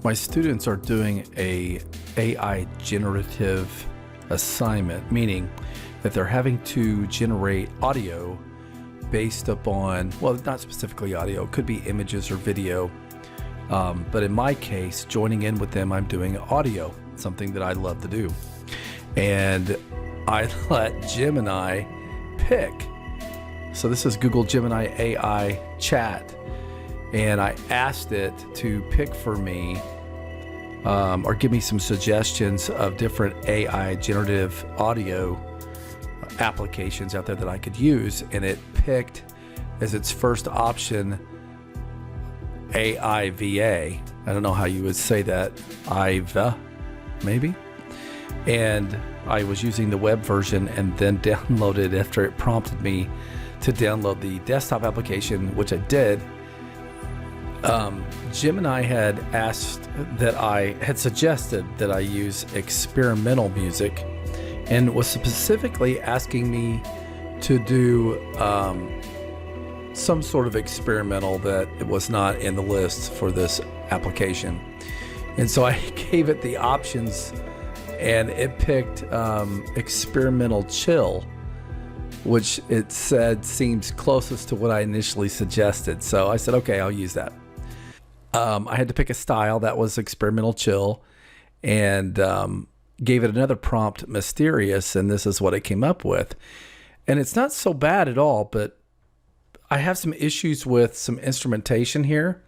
My students are doing a AI generative assignment, meaning that they're having to generate audio based upon, well, not specifically audio, it could be images or video. But in my case, joining in with them, I'm doing audio, something that I love to do. And I let Gemini pick. So this is Google Gemini AI chat. And I asked it to pick for me or give me some suggestions of different AI generative audio applications out there that I could use. And it picked as its first option AIVA. I don't know how you would say that. AIVA, maybe. And I was using the web version and then downloaded after it prompted me to download the desktop application, which I did. Gemini had asked that I had suggested that I use experimental music and was specifically asking me to do some sort of experimental that it was not in the list for this application. And so I gave it the options and it picked experimental chill, which it said seems closest to what I initially suggested. So I said, okay, I'll use that. I had to pick a style that was experimental chill and gave it another prompt, mysterious, and this is what it came up with. And it's not so bad at all, but I have some issues with some instrumentation here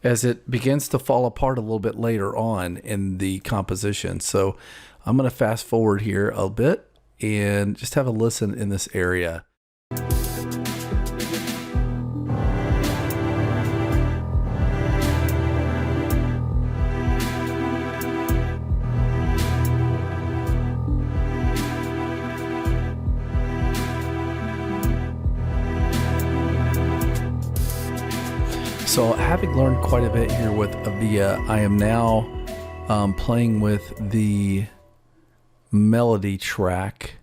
as it begins to fall apart a little bit later on in the composition. So I'm going to fast forward here a bit and just have a listen in this area. So having learned quite a bit here with AIVA, I am now playing with the melody track.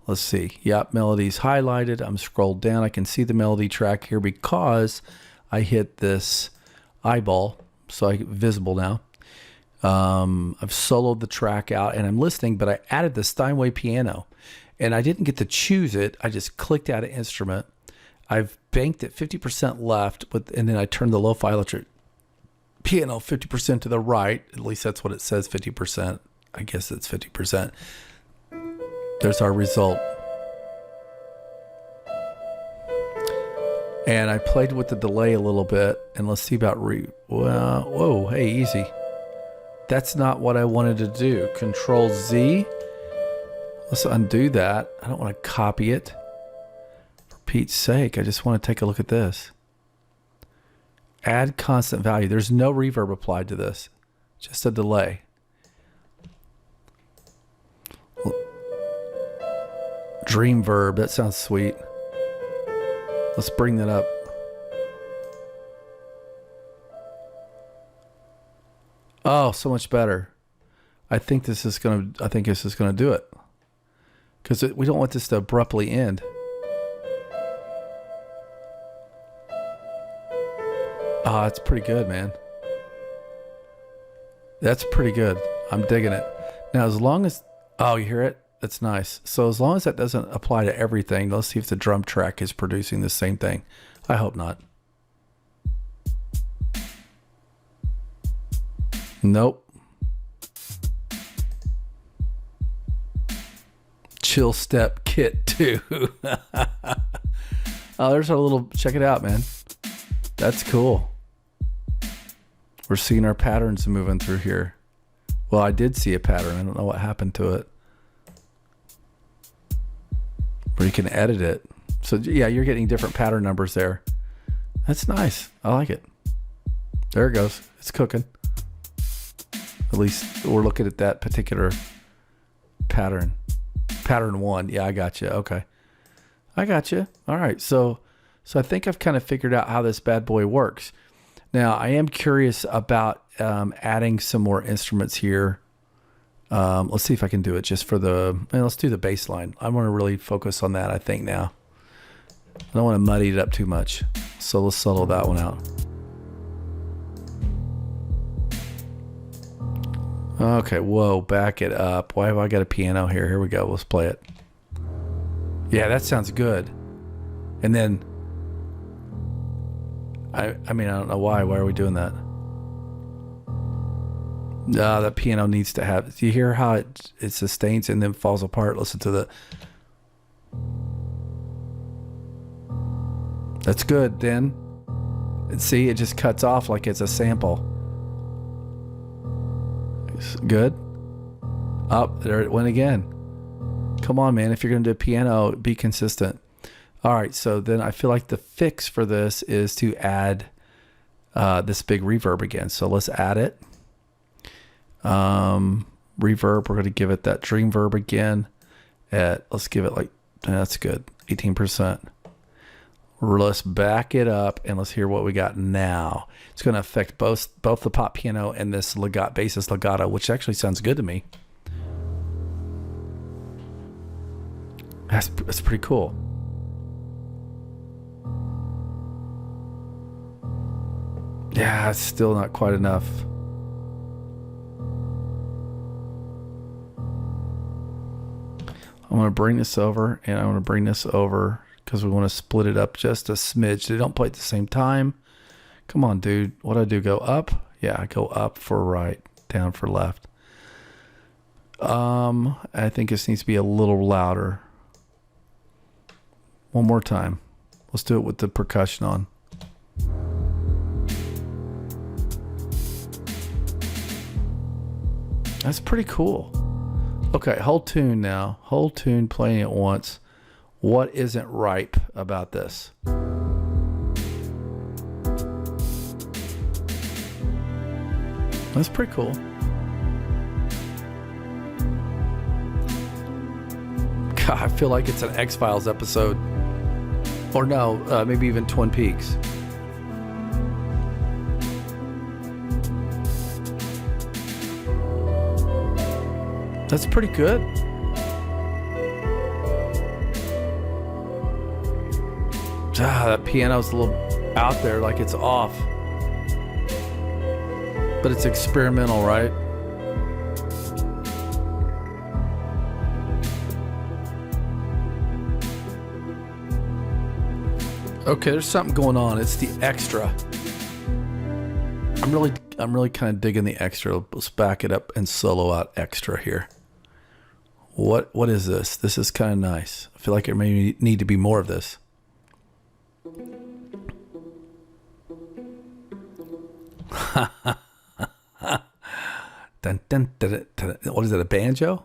Let's see. Yep, melody's highlighted. I'm scrolled down. I can see the melody track here because I hit this eyeball, so I visible now. I've soloed the track out and I'm listening, but I added the Steinway piano and I didn't get to choose it. I just clicked add an instrument. I've banked it 50% left, and then I turned the lo-fi electric piano 50% to the right. At least that's what it says, 50%. I guess it's 50%. There's our result. And I played with the delay a little bit, and let's see about whoa, hey, easy. That's not what I wanted to do. Control Z. Let's undo that. I don't want to copy it. Pete's sake, I just want to take a look at this. Add constant value. There's no reverb applied to this, just a delay. Dream verb, that sounds sweet. Let's bring that up. Oh, so much better. I think this is gonna do it. Because we don't want this to abruptly end. Oh, it's pretty good, man. That's pretty good. I'm digging it. Now, as long as... Oh, you hear it? That's nice. So as long as that doesn't apply to everything, let's see if the drum track is producing the same thing. I hope not. Nope. Chill Step Kit 2. Oh, there's our little... Check it out, man. That's cool. We're seeing our patterns moving through here. Well, I did see a pattern. I don't know what happened to it. But you can edit it. So yeah, you're getting different pattern numbers there. That's nice. I like it. There it goes. It's cooking. At least we're looking at that particular pattern. Pattern 1. Yeah, I got you. Okay. I got you. All right. So I think I've kind of figured out how this bad boy works. Now, I am curious about adding some more instruments here. Let's see if I can do it just for let's do the bass line. I want to really focus on that, I think, now. I don't want to muddy it up too much. So let's solo that one out. Okay, whoa, back it up. Why have I got a piano here? Here we go. Let's play it. Yeah, that sounds good. And then, I mean, I don't know why. Why are we doing that? That piano needs to have... Do you hear how it sustains and then falls apart? Listen to the... That's good, then. And see, it just cuts off like it's a sample. Good. Up there it went again. Come on, man. If you're going to do piano, be consistent. All right. So then I feel like the fix for this is to add this big reverb again. So let's add it. Reverb. We're going to give it that dream verb again. Let's give it like, that's good. 18%. Let's back it up and let's hear what we got now. It's going to affect both the pop piano and this bassist legato, which actually sounds good to me. That's pretty cool. Yeah, it's still not quite enough. I'm going to bring this over and I'm going to bring this over because we want to split it up just a smidge. They don't play at the same time. Come on, dude. What do I do? Go up? Yeah, I go up for right, down for left. I think this needs to be a little louder. One more time. Let's do it with the percussion on. That's pretty cool. Okay, whole tune now. Whole tune playing at once. What isn't ripe about this? That's pretty cool. God, I feel like it's an X-Files episode. Or no, maybe even Twin Peaks. That's pretty good. That piano's a little out there, like it's off. But it's experimental, right? Okay, there's something going on. It's the extra. I'm really kind of digging the extra. Let's back it up and solo out extra here. What is this? This is kind of nice. I feel like there may need to be more of this. Dun, dun, dun, dun, dun. What is it, a banjo?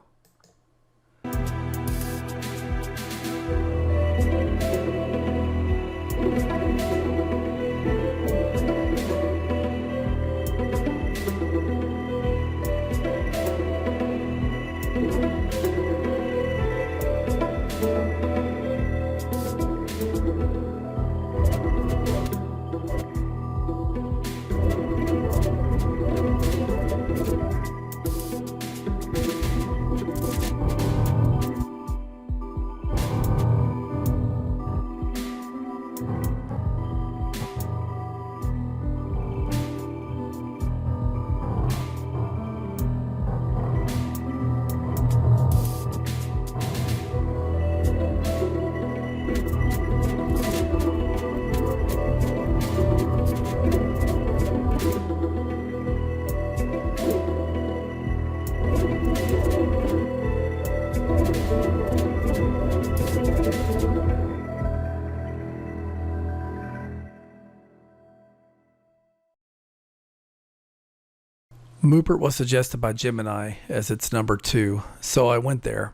Mubert was suggested by Gemini as its number 2, so I went there.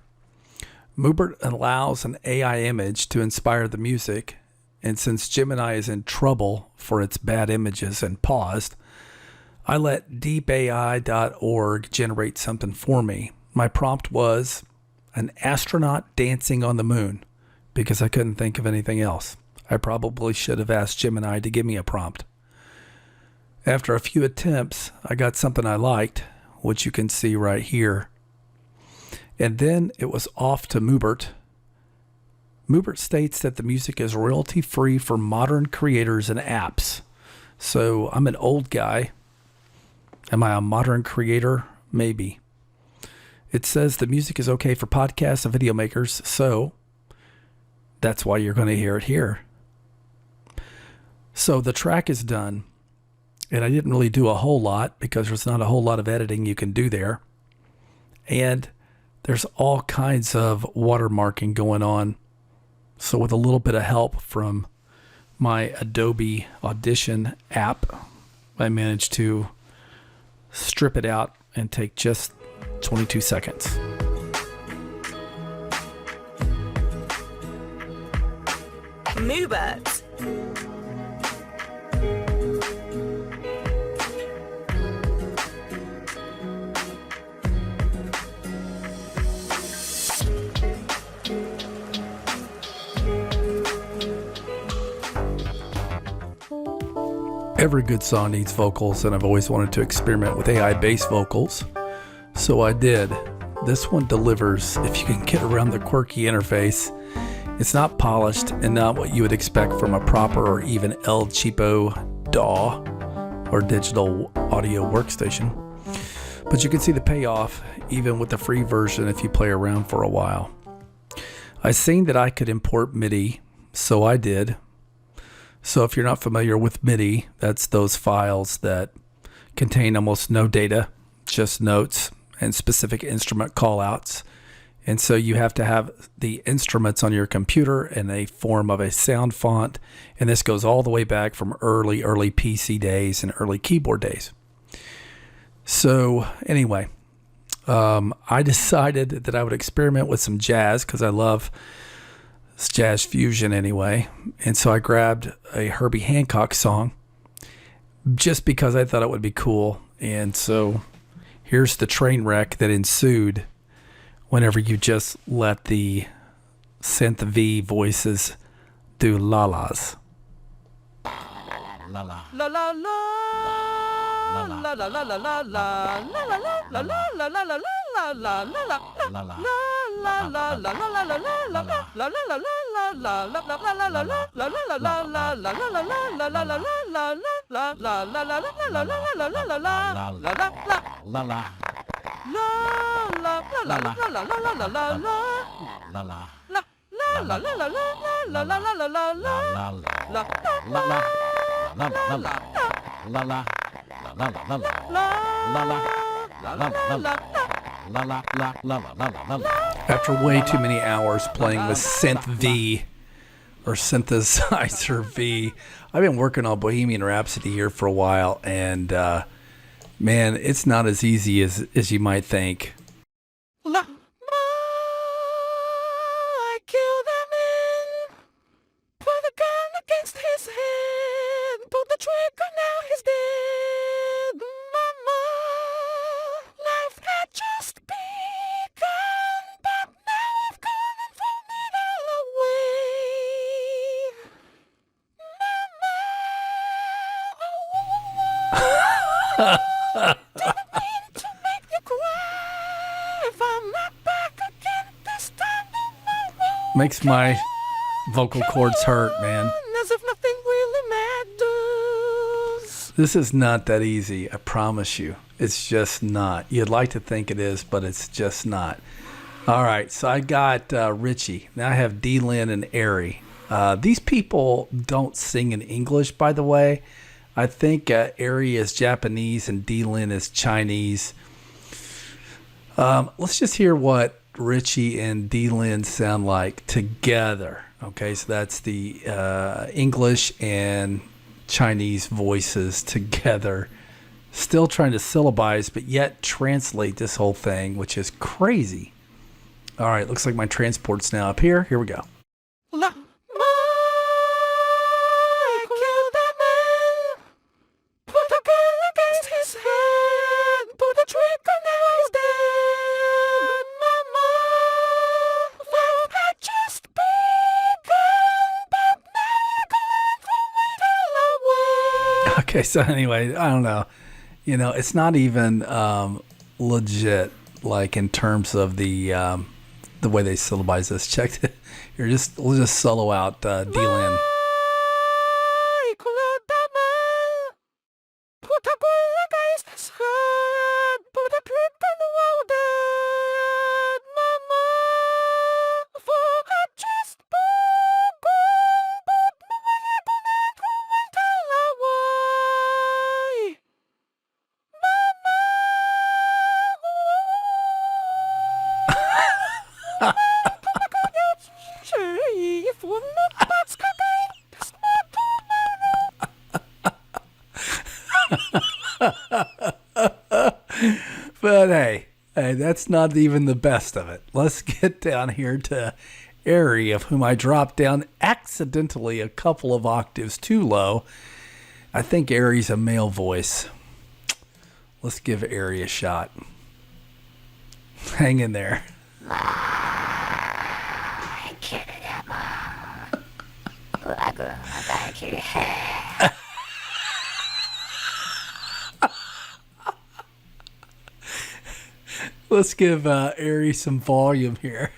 Mubert allows an AI image to inspire the music, and since Gemini is in trouble for its bad images and paused, I let DeepAI.org generate something for me. My prompt was an astronaut dancing on the moon, because I couldn't think of anything else. I probably should have asked Gemini to give me a prompt. After a few attempts, I got something I liked, which you can see right here. And then it was off to Mubert. Mubert states that the music is royalty-free for modern creators and apps. So I'm an old guy. Am I a modern creator? maybe. It says the music is okay for podcasts and video makers, so that's why you're going to hear it here. So the track is done, and I didn't really do a whole lot because there's not a whole lot of editing you can do there. And there's all kinds of watermarking going on. So with a little bit of help from my Adobe Audition app, I managed to strip it out and take just 22 seconds. Mubert. Every good song needs vocals, and I've always wanted to experiment with AI-based vocals, so I did. This one delivers if you can get around the quirky interface. It's not polished and not what you would expect from a proper or even El Cheapo DAW or digital audio workstation. But you can see the payoff even with the free version if you play around for a while. I seen that I could import MIDI, so I did. So if you're not familiar with MIDI, that's those files that contain almost no data, just notes and specific instrument callouts. And so you have to have the instruments on your computer in a form of a sound font. And this goes all the way back from early PC days and early keyboard days. So anyway, I decided that I would experiment with some jazz because I love jazz fusion anyway. And so I grabbed a Herbie Hancock song just because I thought it would be cool. And so here's the train wreck that ensued whenever you just let the Synth V voices do la-las. La la La la la la la la la la la la la la la la la la After way too many hours playing with Synth V or Synthesizer V, I've been working on Bohemian Rhapsody here for a while, and man, it's not as easy as you might think. I killed that man, put the gun against his head, pulled the trigger, now he's dead. Mama, life had just begun, but now I've gone and thrown it all away. Mama, didn't mean to make you cry. If I'm not back again this time, Makes my vocal cords hurt, man. as if nothing really matters. This is not that easy, I promise you. It's just not. You'd like to think it is, but it's just not. All right, so I got Richie. Now I have D-Lin and Ari. These people don't sing in English, by the way. I think Ari is Japanese and D-Lin is Chinese. Let's just hear what Richie and D-Lin sound like together. Okay, so that's the English and Chinese voices together. Still trying to syllabize, but yet translate this whole thing, which is crazy. All right, looks like my transport's now up here. Here we go. I killed that man, put the gun against his head, put the trigger, now he's dead. Mama, life had just begun, but now you're gone, throw it all away. Okay, so anyway, I don't know. You know, it's not even legit, like in terms of the way they syllabize this. Check it. We'll just solo out D-Lin. I killed that man, put the gun against his head, put the trigger, But hey, that's not even the best of it. Let's get down here to Ari, of whom I dropped down accidentally a couple of octaves too low. I think Ari's a male voice. Let's give Ari a shot. Hang in there. Let's give Ari some volume here.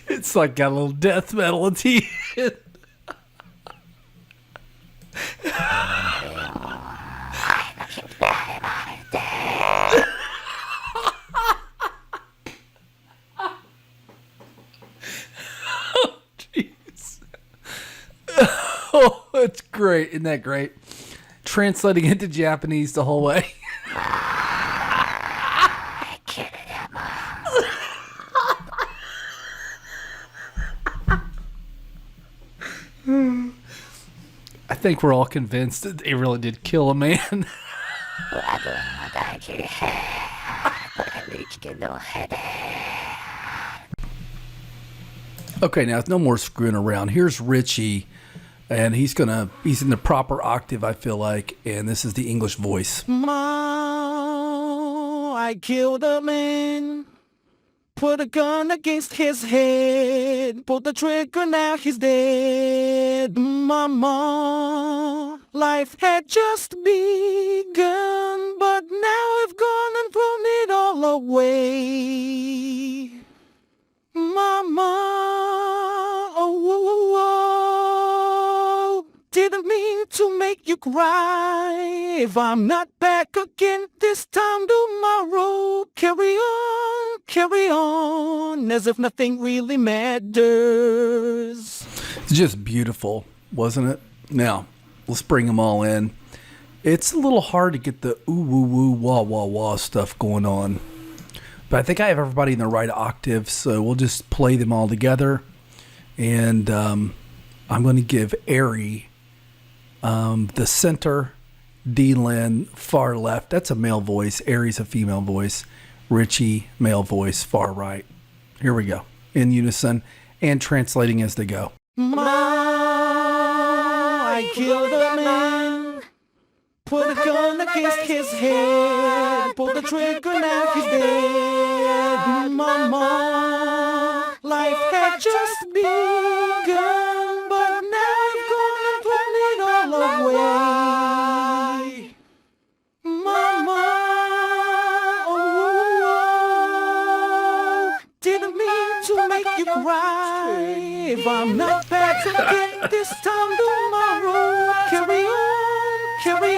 It's like got a little death metal at the end. Jeez. Oh, it's great. Isn't that great? Translating into Japanese the whole way. I think we're all convinced that they really did kill a man. Okay, now no more screwing around. Here's Richie, and he's in the proper octave, I feel like, and this is the English voice. I killed a man. Put a gun against his head. Pulled the trigger, now he's dead. Mama, life had just begun, but now I've gone and thrown it all away. Mama, oh, didn't mean to make you cry. If I'm not back again this time tomorrow, carry on, as if nothing really matters. It's just beautiful, wasn't it? Now, let's bring them all in. It's a little hard to get the ooh, woo, woo, wah, wah, wah stuff going on. But I think I have everybody in the right octave, so we'll just play them all together. And I'm going to give Ari the center, D-Lin, far left. That's a male voice. Ari's a female voice. Richie, male voice, far right. Here we go. In unison and translating as they go. I killed a man. Put a gun against his head. Pulled the trigger, now he's dead. Mama, life had just begun, but now I've gone and thrown it all away. Mama, oh, didn't mean to make you cry. If I'm not back again this time tomorrow, carry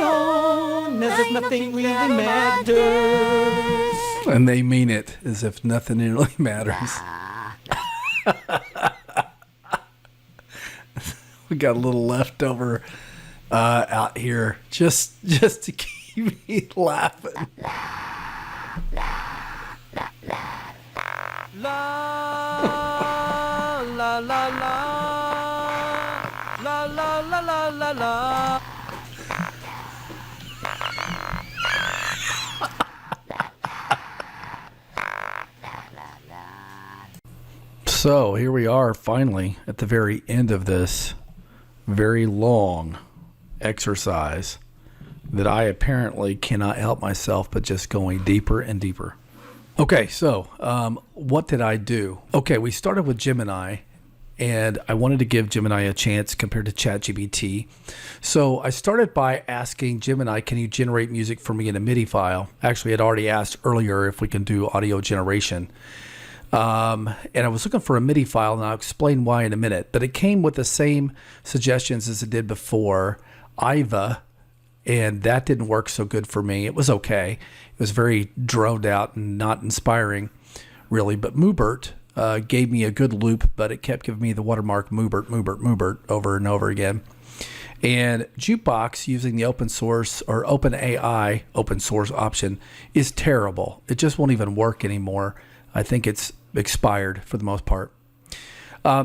on, as if nothing really matters. And they mean it as if nothing really matters. We got a little leftover out here just to keep me laughing. La la la la la la la la la la. So here we are finally at the very end of this very long exercise that I apparently cannot help myself but just going deeper and deeper. Okay, so what did I do? Okay, we started with Gemini, and I wanted to give Gemini a chance compared to ChatGPT. So I started by asking Gemini, can you generate music for me in a MIDI file? Actually, I'd already asked earlier if we can do audio generation. And I was looking for a MIDI file, and I'll explain why in a minute. But it came with the same suggestions as it did before, AIVA, and that didn't work so good for me. It was okay. It was very droned out and not inspiring, really. But Mubert gave me a good loop, but it kept giving me the watermark Mubert over and over again. And Jukebox, using the open source or OpenAI open source option, is terrible. It just won't even work anymore. I think it's expired for the most part.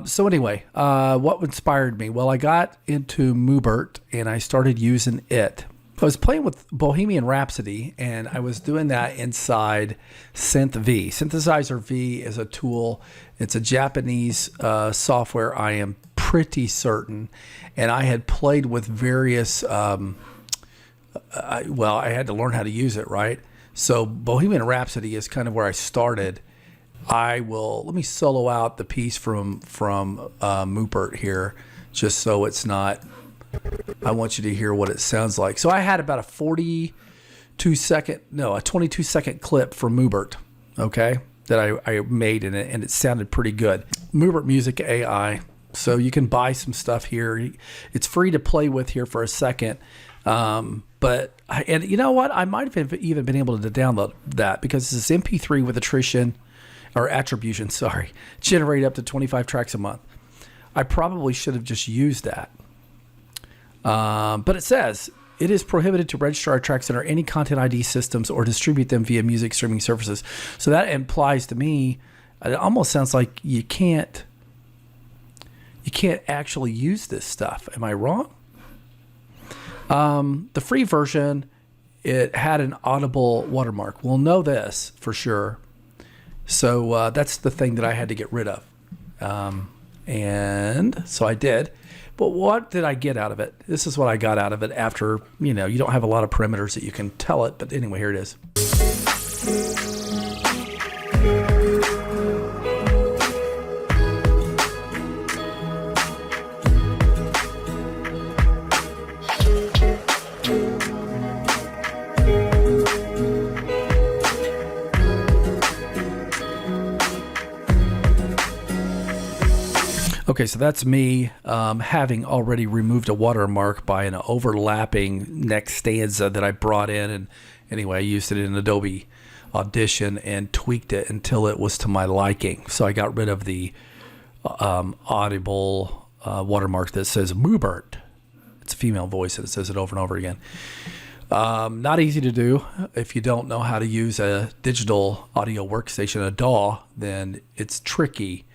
So anyway, what inspired me? Well, I got into Mubert and I started using it. I was playing with Bohemian Rhapsody, and I was doing that inside Synth V. Synthesizer V is a tool. It's a Japanese software, I am pretty certain. And I had played with various, I had to learn how to use it, right? So Bohemian Rhapsody is kind of where I started. Let me solo out the piece from Mubert here, just so it's not, I want you to hear what it sounds like. So I had about a 22 second clip from Mubert, okay, that I made in it, and it sounded pretty good. Mubert Music AI. So you can buy some stuff here. It's free to play with here for a second. But you know what? I might have even been able to download that because this is MP3 with attrition. Or attribution, generate up to 25 tracks a month. I probably should have just used that. But it says, it is prohibited to register our tracks under any content ID systems or distribute them via music streaming services. So that implies to me, it almost sounds like you can't actually use this stuff. Am I wrong? The free version, it had an audible watermark. We'll know this for sure. So that's the thing that I had to get rid of. And so I did. But what did I get out of it? This is what I got out of it after, you don't have a lot of parameters that you can tell it. But anyway, here it is. Okay, so that's me having already removed a watermark by an overlapping next stanza that I brought in. And anyway, I used it in Adobe Audition and tweaked it until it was to my liking. So I got rid of the audible watermark that says Mubert. It's a female voice and it says it over and over again. Not easy to do. If you don't know how to use a digital audio workstation, a DAW, then it's tricky.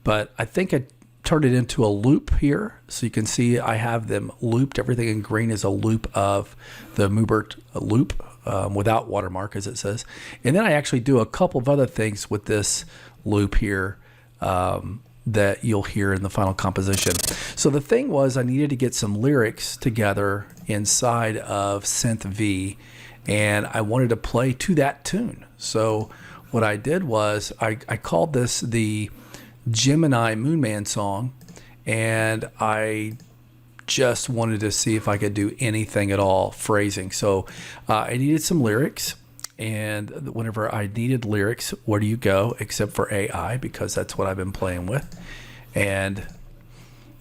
But I think I turned it into a loop here. So you can see I have them looped. Everything in green is a loop of the Mubert loop without watermark, as it says. And then I actually do a couple of other things with this loop here that you'll hear in the final composition. So the thing was, I needed to get some lyrics together inside of Synth V, and I wanted to play to that tune. So what I did was I called this the Gemini Moonman song, and I just wanted to see if I could do anything at all phrasing. So I needed some lyrics, and whenever I needed lyrics, where do you go except for AI, because that's what I've been playing with. And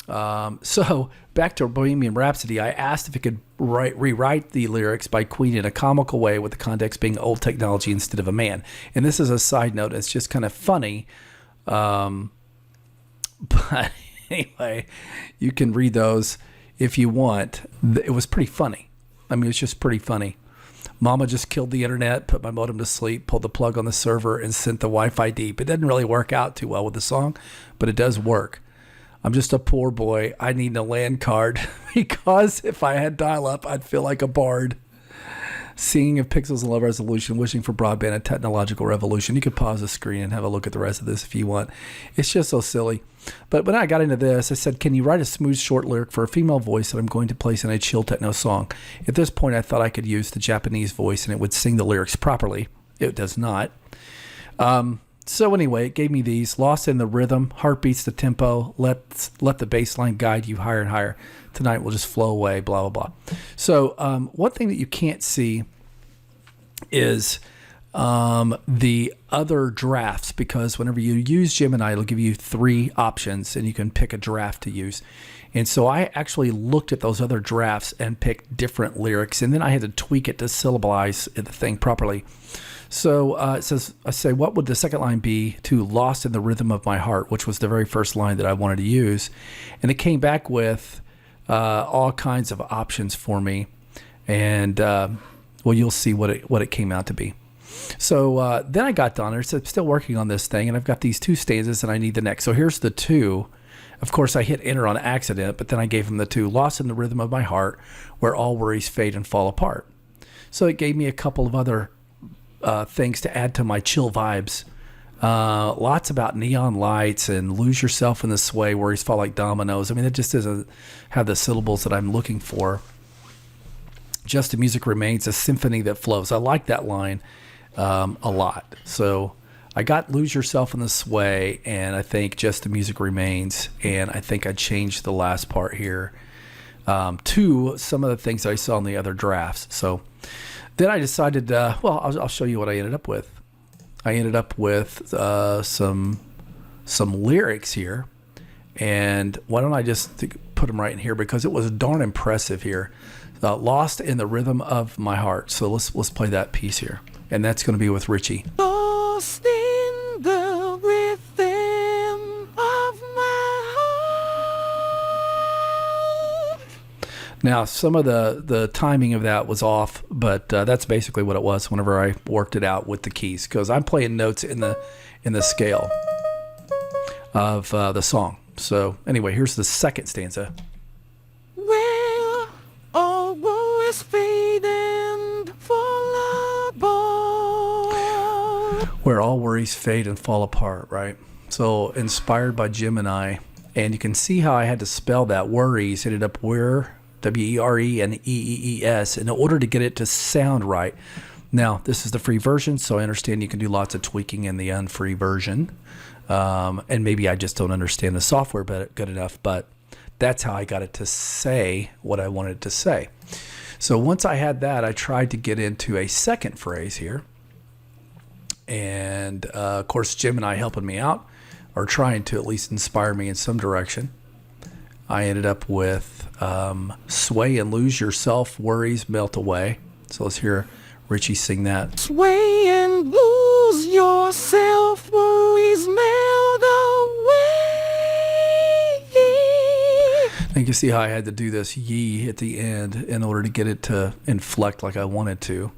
so back to Bohemian Rhapsody, I asked if it could rewrite the lyrics by Queen in a comical way, with the context being old technology instead of a man. And this is a side note. It's just kind of funny. But anyway, you can read those if you want. It was pretty funny. I mean, it's just pretty funny. Mama just killed the internet, put my modem to sleep, pulled the plug on the server, and sent the Wi-Fi deep. It didn't really work out too well with the song, but it does work. I'm just a poor boy. I need a LAN card because if I had dial-up, I'd feel like a bard. Singing of pixels in low resolution, wishing for broadband and technological revolution. You could pause the screen and have a look at the rest of this if you want. It's just so silly. But when I got into this, I said, can you write a smooth short lyric for a female voice that I'm going to place in a chill techno song? At this point, I thought I could use the Japanese voice and it would sing the lyrics properly. It does not. So anyway, it gave me these: lost in the rhythm, heartbeats, the tempo, let the bass line guide you higher and higher. Tonight will just flow away, blah, blah, blah. So one thing that you can't see is the other drafts, because whenever you use Gemini, it'll give you 3 options and you can pick a draft to use. And so I actually looked at those other drafts and picked different lyrics, and then I had to tweak it to syllabalize the thing properly. So it says, I say, what would the second line be to Lost in the Rhythm of My Heart, which was the very first line that I wanted to use. And it came back with all kinds of options for me. And, well, you'll see what it came out to be. So then I got done. I'm still working on this thing, and I've got these 2 stanzas, and I need the next. So here's the 2. Of course, I hit enter on accident, but then I gave him the 2. Lost in the Rhythm of My Heart, where all worries fade and fall apart. So it gave me a couple of other things to add to my chill vibes. Lots about neon lights and lose yourself in the sway, worries fall like dominoes. I mean, it just doesn't have the syllables that I'm looking for. Just the music remains a symphony that flows. I like that line a lot. So I got lose yourself in the sway, and I think just the music remains, and I think I changed the last part here to some of the things I saw in the other drafts. So then I decided, well, I'll show you what I ended up with. I ended up with some lyrics here, and why don't I just put them right in here, because it was darn impressive here. Lost in the Rhythm of My Heart. So let's play that piece here, and that's going to be with Richie. Lost in the rhythm of my heart. Now, some of the timing of that was off, but that's basically what it was whenever I worked it out with the keys, because I'm playing notes in the scale of the song. So anyway, here's the second stanza. Well, all worries fade and fall apart. Where all worries fade and fall apart, right? So inspired by Gemini, and you can see how I had to spell that. Worries ended up where, W-E-R-E and E-E-E-S, in order to get it to sound right. Now, this is the free version, so I understand you can do lots of tweaking in the unfree version. And maybe I just don't understand the software good enough, but that's how I got it to say what I wanted to say. So once I had that, I tried to get into a second phrase here. And, of course, Gemini helping me out, or trying to at least inspire me in some direction. I ended up with sway and lose yourself, worries melt away. So let's hear Richie sing that. Sway and lose yourself, worries melt away. And you can see how I had to do this yee at the end in order to get it to inflect like I wanted to.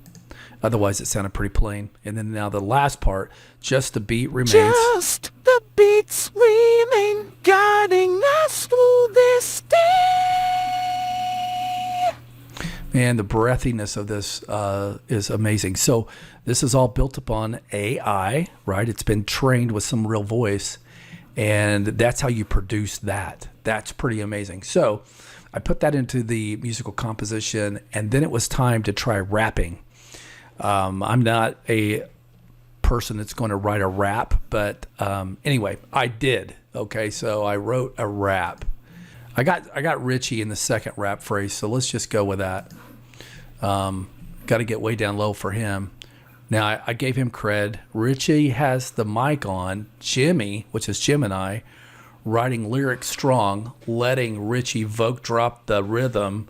Otherwise, it sounded pretty plain. And then now the last part, just the beat remains. Just the beats remain guiding us through this day. Man, the breathiness of this is amazing. So this is all built upon AI, right? It's been trained with some real voice, and that's how you produce that. That's pretty amazing. So I put that into the musical composition, and then it was time to try rapping. I'm not a person that's going to write a rap, but anyway, I did. Okay, so I wrote a rap. I got Richie in the second rap phrase, so let's just go with that. Got to get way down low for him. Now, I gave him cred. Richie has the mic on. Jimmy, which is Gemini, writing lyrics strong, letting Richie vocal drop the rhythm.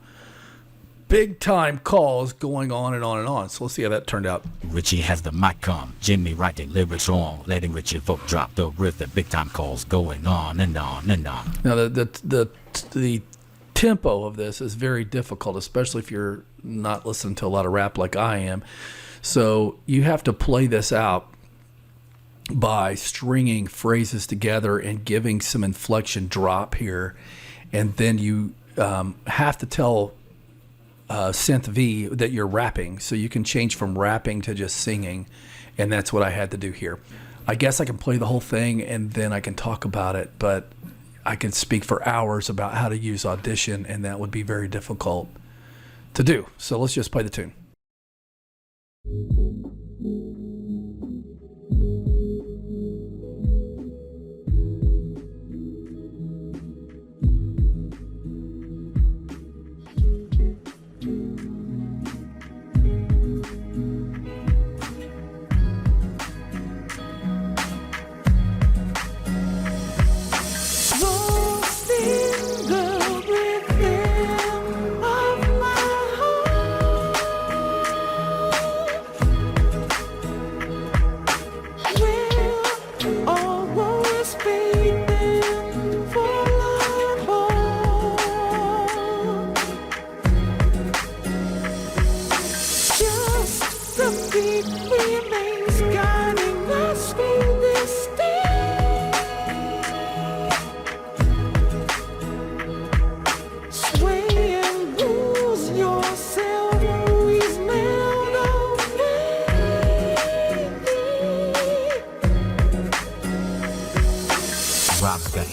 Big time calls going on and on and on. So let's see how that turned out. Richie has the mic on, Jimmy writing lyrics on, letting Richie vocal drop the rhythm. Big time calls going on and on and on. Now the tempo of this is very difficult, especially if you're not listening to a lot of rap like I am. So you have to play this out by stringing phrases together and giving some inflection drop here, and then you have to tell Synth V that you're rapping, so you can change from rapping to just singing, and that's what I had to do here. I guess I can play the whole thing and then I can talk about it, but I can speak for hours about how to use Audition, and that would be very difficult to do. So let's just play the tune.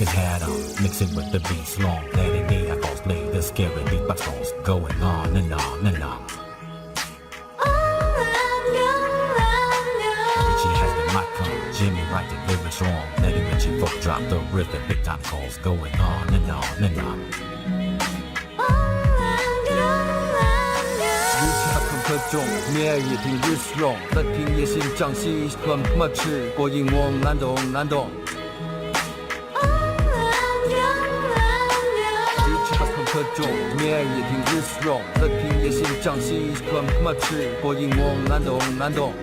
his hat on, mixing with the beats long, letting AI calls play the scary beatbox songs, going on and on and on. Richie has the mic on, Jimmy writing lyrics wrong, letting Richie folk drop the rhythm, big time calls, going on and on and on. 可中，面一听日式容，乐听也心张西，很么吃，播音翁难懂难懂。日常可中，面一听日式容，乐听也心张西，很么吃，播音翁难懂难懂。